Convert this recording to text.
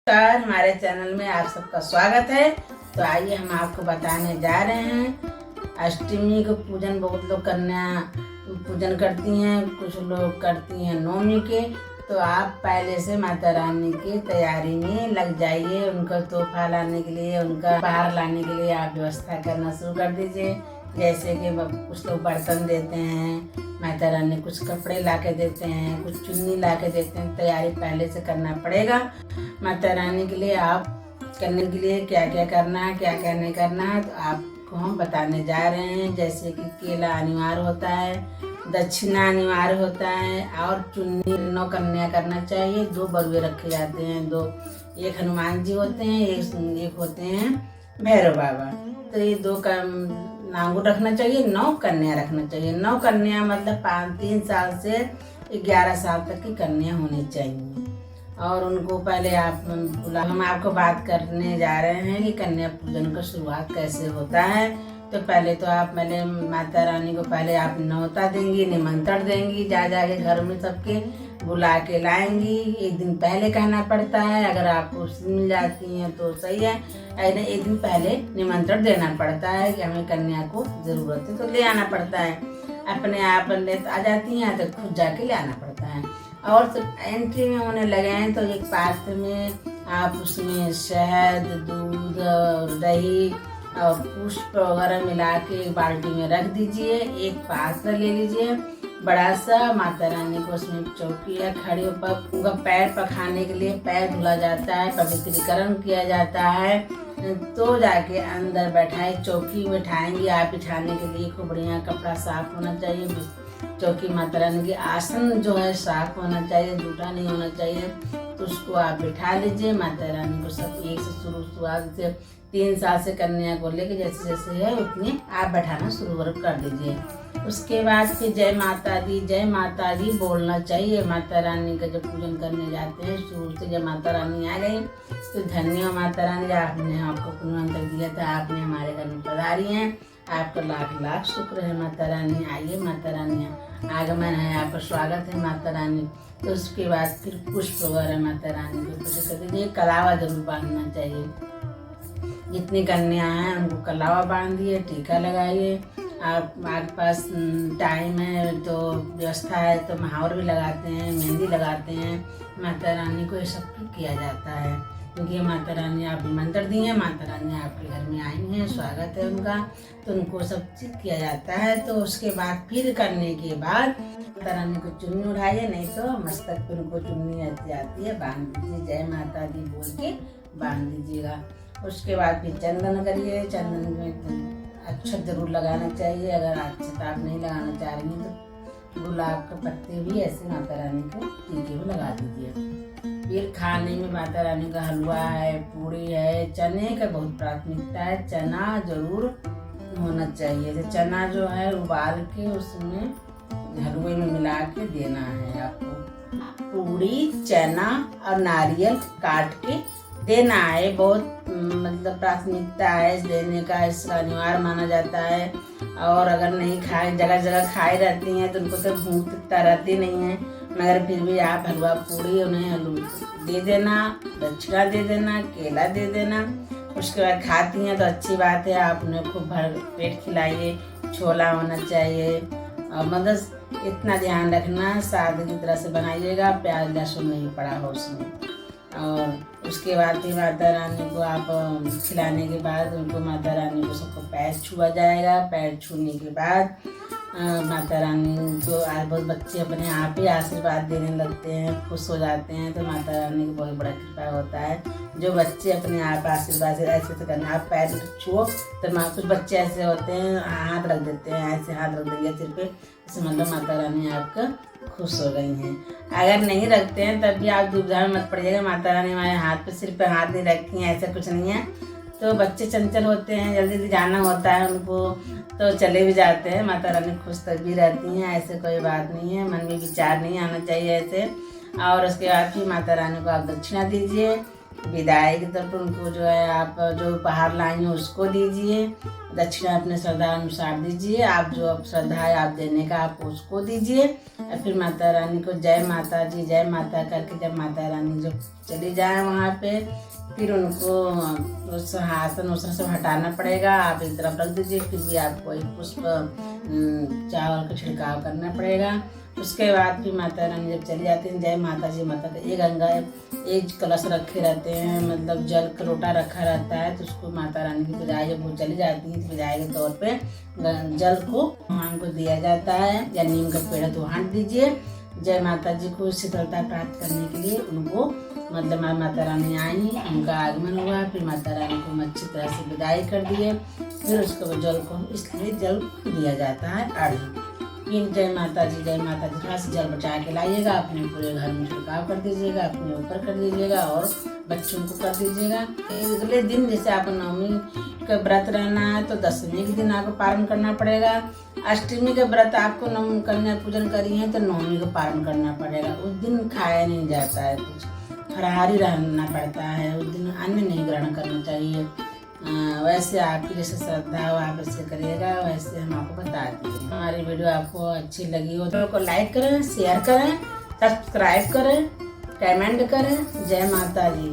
नमस्कार, हमारे चैनल में आप सबका स्वागत है। तो आइए हम आपको बताने जा रहे हैं अष्टमी को पूजन। बहुत लोग कन्या पूजन करती हैं, कुछ लोग करती हैं नवमी के। तो आप पहले से माता रानी की तैयारी में लग जाइए। उनका तोहफा लाने के लिए, उनका उपहार लाने के लिए आप व्यवस्था करना शुरू कर दीजिए। जैसे कि कुछ लोग बर्तन देते हैं, माता रानी कुछ कपड़े ला के देते हैं, कुछ चुन्नी ला के देते हैं। तैयारी पहले से करना पड़ेगा। माता रानी के लिए आप करने के लिए क्या क्या करना है, क्या क्या नहीं करना है, तो आपको हम बताने जा रहे हैं। जैसे कि केला अनिवार्य होता है, दक्षिणा अनिवार्य होता है, और चुन्नी 9 कन्या करना चाहिए। 2 बरुए रखे जाते हैं, 2, एक हनुमान जी होते हैं, एक होते हैं भैरव बाबा। तो ये 2 का नांगुर रखना चाहिए, 9 कन्या रखना चाहिए। 9 कन्या मतलब 3 साल से 11 साल तक की कन्या होनी चाहिए। और उनको पहले हम आपको बात करने जा रहे हैं कि कन्या पूजन का शुरुआत कैसे होता है। तो पहले माता रानी को पहले आप न्योता देंगी, निमंत्रण देंगी, जा के घर में सबके बुला के लाएंगी। एक दिन पहले कहना पड़ता है। अगर आप उस दिन मिल जाती हैं तो सही है, अगर एक दिन पहले निमंत्रण देना पड़ता है कि हमें कन्या को जरूरत है, तो ले आना पड़ता है। अपने आप आ जाती हैं तो खुद जाके ले आना पड़ता है। और तो एंट्री में होने लगे हैं तो एक पात्र में आप उसमें शहद, दूध और दही और पुष्प वगैरह मिला के एक बाल्टी में रख दीजिए। एक पात्र ले लीजिए बड़ा सा। माता रानी को उसमें चौकी है, खड़ी पर उनका पैर पखाने के लिए पैर धुला जाता है, पवित्रीकरण किया जाता है। तो जाके अंदर बैठाए, चौकी बैठाएंगे। आप बिछाने के लिए खूब बढ़िया कपड़ा साफ होना चाहिए। चौकी माता रानी की आसन जो है साफ होना चाहिए, जूठा नहीं होना चाहिए। तो उसको आप बिठा लीजिए। माता रानी को सब एक से शुरुआत से 3 साल से कन्या को लेके जैसे जैसे है उतने आप बैठाना शुरू कर दीजिए। उसके बाद फिर जय माता दी बोलना चाहिए। माता रानी का जब पूजन करने जाते हैं, शुरू से जब माता रानी आ गई तो धन्य हो माता रानी, आपने आपको पुण्यवंतर दिया था, आपने हमारे घर में पधारी हैं। आपका लाख लाख शुक्र है माता रानी। आइए माता रानी, आगमन है, आपका स्वागत है माता रानी। तो उसके बाद फिर पुष्प वगैरह माता रानी को पूजा कर दीजिए। कलावा जरूर बांधना चाहिए। जितनी कन्या हैं उनको कलावा बांधिए, टीका लगाइए। आपके पास टाइम है तो व्यवस्था है तो महावर भी लगाते हैं, मेहंदी लगाते हैं। माता रानी को ये सब किया जाता है, क्योंकि माता रानी आप निमंत्रण दी हैं, माता रानी आपके घर में आई हैं, स्वागत है उनका। तो उनको सब चीज़ किया जाता है। तो उसके बाद फिर करने के बाद माता रानी को चुन्नी उठाइए, नहीं तो मस्तक पर उनको चुन्नी आती है, बांध दीजिए। जय माता दी बोल के बांध दीजिएगा। उसके बाद फिर चंदन करिए। चंदन में अक्षत जरूर लगाना चाहिए। अगर अक्षत आप नहीं लगाना चाह रही हैं तो गुलाब के पत्ते भी ऐसे माता रानी को टीके में लगा दीजिए। फिर खाने में माता रानी का हलवा है, पूरी है, चने का बहुत प्राथमिकता है। चना जरूर होना चाहिए। तो चना जो है उबाल के उसमें हलवे में मिला के देना है आपको। पूरी, चना और नारियल काट के देना है। बहुत मतलब प्राथमिकता है देने का, इसका अनिवार्य माना जाता है। और अगर नहीं खाए, जगह जगह खाए रहती हैं तो उनको तो भूख रहती नहीं है, मगर फिर भी आप हलवा पूरी उन्हें हलवा दे देना, दक्षिणा दे देना, केला दे देना। उसके बाद खाती हैं तो अच्छी बात है। आप उन्हें खूब भर पेट खिलाइए। छोला होना चाहिए। और मतलब इतना ध्यान रखना, सादे की तरह से बनाइएगा, प्याज लहसुन नहीं पड़ा हो उसमें। और उसके बाद फिर माता रानी को आप खिलाने के बाद उनको माता रानी को सबको पैर छुआ जाएगा। पैर छूने के बाद माता रानी को बहुत बच्चे अपने आप ही आशीर्वाद देने लगते हैं, खुश हो जाते हैं। तो माता रानी की बहुत बड़ा कृपा होता है। जो बच्चे अपने आप आशीर्वाद से ऐसे करना, आप पैर छुओ तो कुछ बच्चे ऐसे होते हैं हाथ रख देते हैं, ऐसे हाथ रख देंगे सिर पे, इससे मतलब माता रानी आपका खुश हो गई हैं। अगर नहीं रखते हैं तब भी आप दुविधा में मत पड़िएगा। माता रानी हमारे हाथ पे, सिर पे हाथ नहीं रखती हैं, ऐसा कुछ नहीं है। तो बच्चे चंचल होते हैं, जल्दी जल्दी जाना होता है उनको, तो चले भी जाते हैं। माता रानी खुश तक भी रहती हैं, ऐसे कोई बात नहीं है। मन में विचार नहीं आना चाहिए ऐसे। और उसके बाद फिर माता रानी को आप दक्षिणा दीजिए। विदाई की तरफ उनको जो है आप जो उपहार लाई हैं उसको दीजिए, दक्षिणा अपने श्रद्धा अनुसार दीजिए। आप जो श्रद्धा है आप देने का आप उसको दीजिए। और फिर माता रानी को जय माता जी जय माता करके जब माता रानी जब चली जाए वहाँ पे, फिर उनको उस आसन उसन सब हटाना पड़ेगा। आप एक तरफ रख दीजिए, फिर भी आपको एक पुष्प चावल का छिड़काव करना पड़ेगा। उसके बाद फिर माता रानी जब चली जाती हैं, जय माता जी माता का एक गंगा एक कलश रखे रहते हैं, मतलब जल का लोटा रखा रहता है, तो उसको माता रानी की विदाई जब वो चली जाती है तो विदाई के तौर पे जल को भगवान को दिया जाता है, या नीम का पेड़ है तो वहाँ दीजिए। जय माता जी को शीतलता प्राप्त करने के लिए उनको मतलब माता रानी आई, उनका आगमन हुआ, फिर माता रानी को अच्छी तरह से विदाई कर दिए। फिर उसको जल को इसलिए जल दिया जाता है अर्घ्य। फिर जय माता जी थोड़ा सा जल बचा के लाइएगा, अपने पूरे घर में छिड़काव कर दीजिएगा, अपने ऊपर कर दीजिएगा और बच्चों को कर दीजिएगा। अगले दिन जैसे आपको नवमी का व्रत रहना है तो दशमी के दिन आपको पारण करना पड़ेगा। अष्टमी का व्रत आपको कन्या पूजन करी है तो नवमी को पारण करना पड़ेगा। उस दिन खाया नहीं जाता है, कुछ फराहारी रहना पड़ता है, उस दिन अन्न नहीं ग्रहण करना चाहिए। वैसे आपकी जैसे श्रद्धा हो आप ऐसे करिएगा, वैसे हम आपको बता देंगे। हमारी वीडियो आपको अच्छी लगी हो तो लाइक करें, शेयर करें, सब्सक्राइब करें, कमेंट करें। जय माता जी।